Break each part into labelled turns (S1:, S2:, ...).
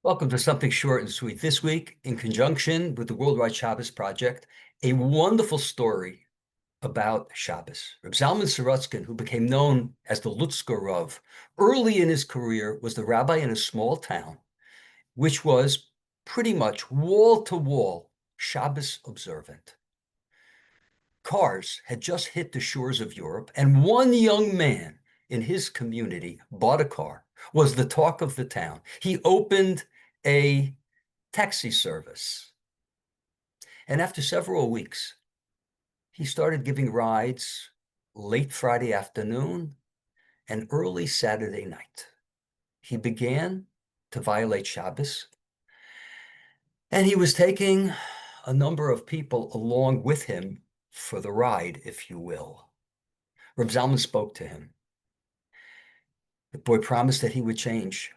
S1: Welcome to Something Short and Sweet. This week, in conjunction with the Worldwide Shabbos Project, a wonderful story about Shabbos. Reb Zalman Sorotzkin, who became known as the Lutzker Rav, early in his career was the rabbi in a small town, which was pretty much wall-to-wall Shabbos observant. Cars had just hit the shores of Europe, and one young man in his community bought a car, was the talk of the town. He opened a taxi service. And after several weeks, he started giving rides late Friday afternoon and early Saturday night. He began to violate Shabbos, and he was taking a number of people along with him for the ride, if you will. Reb Zalman spoke to him. The boy promised that he would change,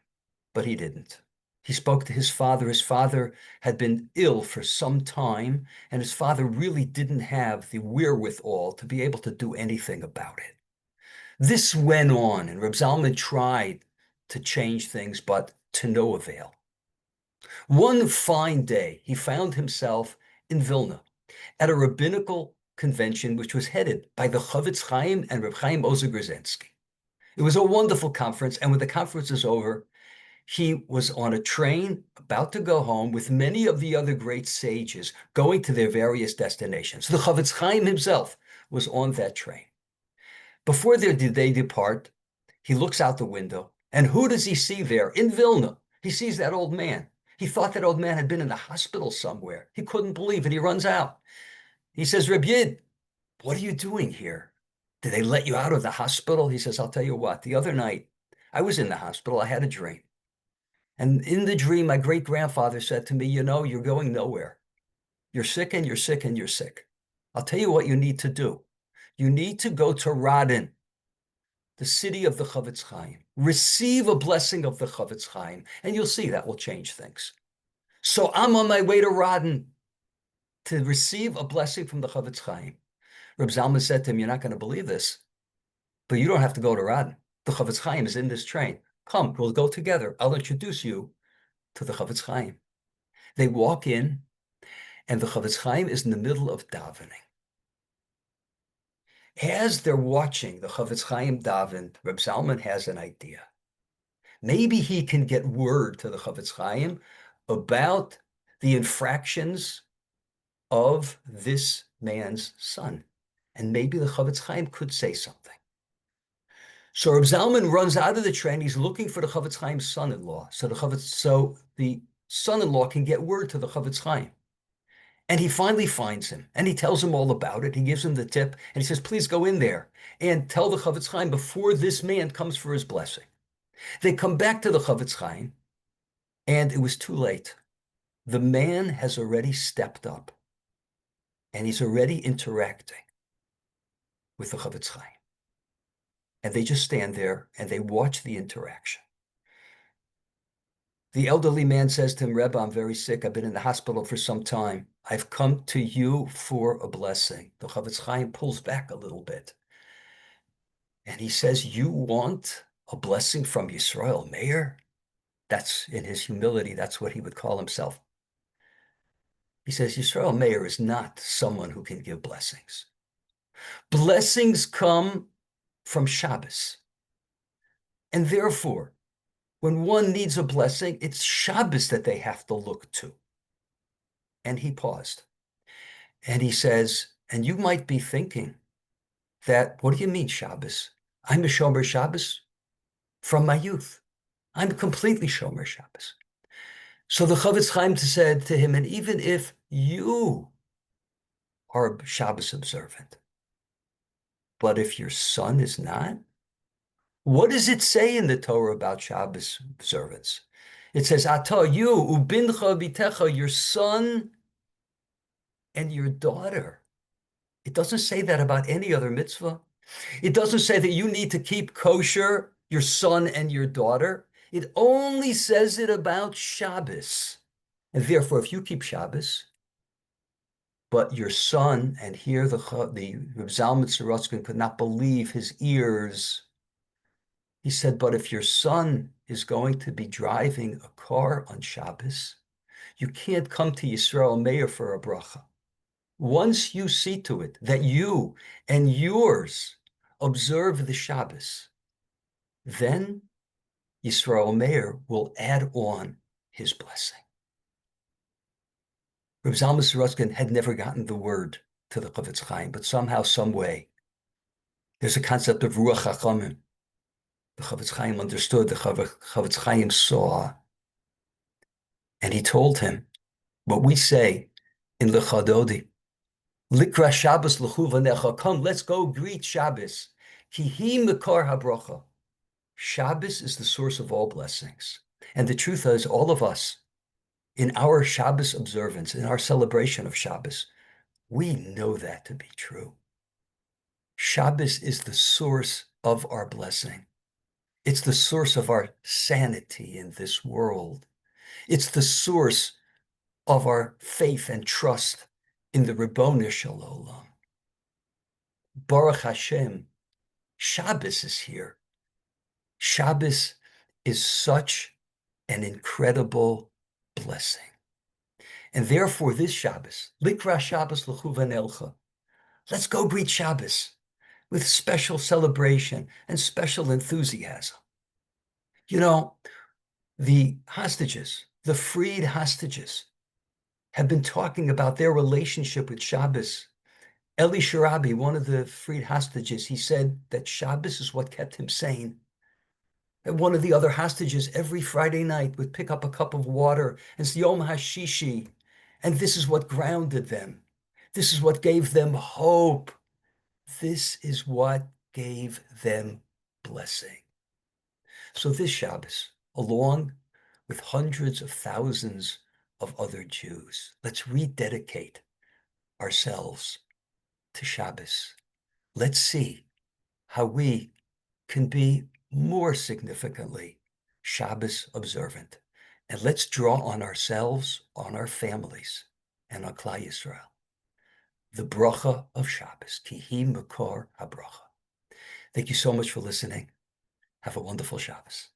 S1: but he didn't. He spoke to his father. His father had been ill for some time, and his father really didn't have the wherewithal to be able to do anything about it. This went on, and Reb Zalman tried to change things, but to no avail. One fine day, he found himself in Vilna at a rabbinical convention which was headed by the Chofetz Chaim and Reb Chaim Ozer Grzynski. It was a wonderful conference, and when the conference was over, he was on a train about to go home with many of the other great sages going to their various destinations. The Chofetz Chaim himself was on that train. Before they depart, he looks out the window, and who does he see there in Vilna? He sees that old man. He thought that old man had been in the hospital somewhere. He couldn't believe it. He runs out. He says, Reb Yid, what are you doing here? Did they let you out of the hospital? He says, I'll tell you what, the other night I was in the hospital. I had a dream. And in the dream, my great-grandfather said to me, you're going nowhere. You're sick and you're sick and you're sick. I'll tell you what you need to do. You need to go to Radin, the city of the Chofetz Chaim. Receive a blessing of the Chofetz Chaim, and you'll see that will change things. So I'm on my way to Radin to receive a blessing from the Chofetz Chaim. Reb Zalman said to him, you're not going to believe this, but you don't have to go to Radin. The Chofetz Chaim is in this train. Come, we'll go together. I'll introduce you to the Chofetz Chaim. They walk in, and the Chofetz Chaim is in the middle of davening. As they're watching the Chofetz Chaim daven, Reb Zalman has an idea. Maybe he can get word to the Chofetz Chaim about the infractions of this man's son. And maybe the Chofetz Chaim could say something. So Reb Zalman runs out of the train. He's looking for the Chofetz Chaim's son-in-law. So the son-in-law can get word to the Chofetz Chaim. And he finally finds him, and he tells him all about it. He gives him the tip, and he says, please go in there and tell the Chofetz Chaim before this man comes for his blessing. They come back to the Chofetz Chaim, and it was too late. The man has already stepped up, and he's already interacting with the Chofetz Chaim. And they just stand there, and they watch the interaction. The elderly man says to him, Rebbe, I'm very sick. I've been in the hospital for some time. I've come to you for a blessing. The Chofetz Chaim pulls back a little bit. And he says, you want a blessing from Yisrael Meir? That's, in his humility, that's what he would call himself. He says, Yisrael Meir is not someone who can give blessings. Blessings come from Shabbos. And therefore, when one needs a blessing, it's Shabbos that they have to look to. And he paused. And he says, and you might be thinking that, what do you mean Shabbos? I'm a Shomer Shabbos from my youth. I'm completely Shomer Shabbos. So the Chofetz Chaim said to him, and even if you are Shabbos observant, but if your son is not, what does it say in the Torah about Shabbos observance? It says, Ata you, ubincha bitecha, your son and your daughter. It doesn't say that about any other mitzvah. It doesn't say that you need to keep kosher, your son and your daughter. It only says it about Shabbos. And therefore, if you keep Shabbos, but your son, and here the Reb Zalman Sorotzkin could not believe his ears. He said, but if your son is going to be driving a car on Shabbos, you can't come to Yisrael Meir for a bracha. Once you see to it that you and yours observe the Shabbos, then Yisrael Meir will add on his blessing. Reb Zalman Sorotzkin had never gotten the word to the Chavetz Chaim, but somehow, some way, there's a concept of Ruach HaChamim. The Chavetz Chaim understood, the Chavetz Chaim saw, and he told him what we say in Lechadodi, Likra Shabbos l'chu v'necha, come, let's go greet Shabbos. Ki hi mekar habracha. Shabbos is the source of all blessings. And the truth is, all of us, in our Shabbos observance, in our celebration of Shabbos, we know that to be true. Shabbos is the source of our blessing. It's the source of our sanity in this world. It's the source of our faith and trust in the Ribono Shel Olam. Baruch Hashem, Shabbos is here. Shabbos is such an incredible blessing. And therefore, this Shabbos, Likra Shabbos l'chu v'nelcha, let's go greet Shabbos with special celebration and special enthusiasm. You know, the hostages, the freed hostages, have been talking about their relationship with Shabbos. Eli Sharabi, one of the freed hostages, he said that Shabbos is what kept him sane. That one of the other hostages every Friday night would pick up a cup of water and say Yom HaShishi, and this is what grounded them. This is what gave them hope. This is what gave them blessing. So this Shabbos, along with hundreds of thousands of other Jews, let's rededicate ourselves to Shabbos. Let's see how we can be more significantly Shabbos observant. And let's draw on ourselves, on our families, and on Klal Yisrael. The bracha of Shabbos, ki hi makor habracha. Thank you so much for listening. Have a wonderful Shabbos.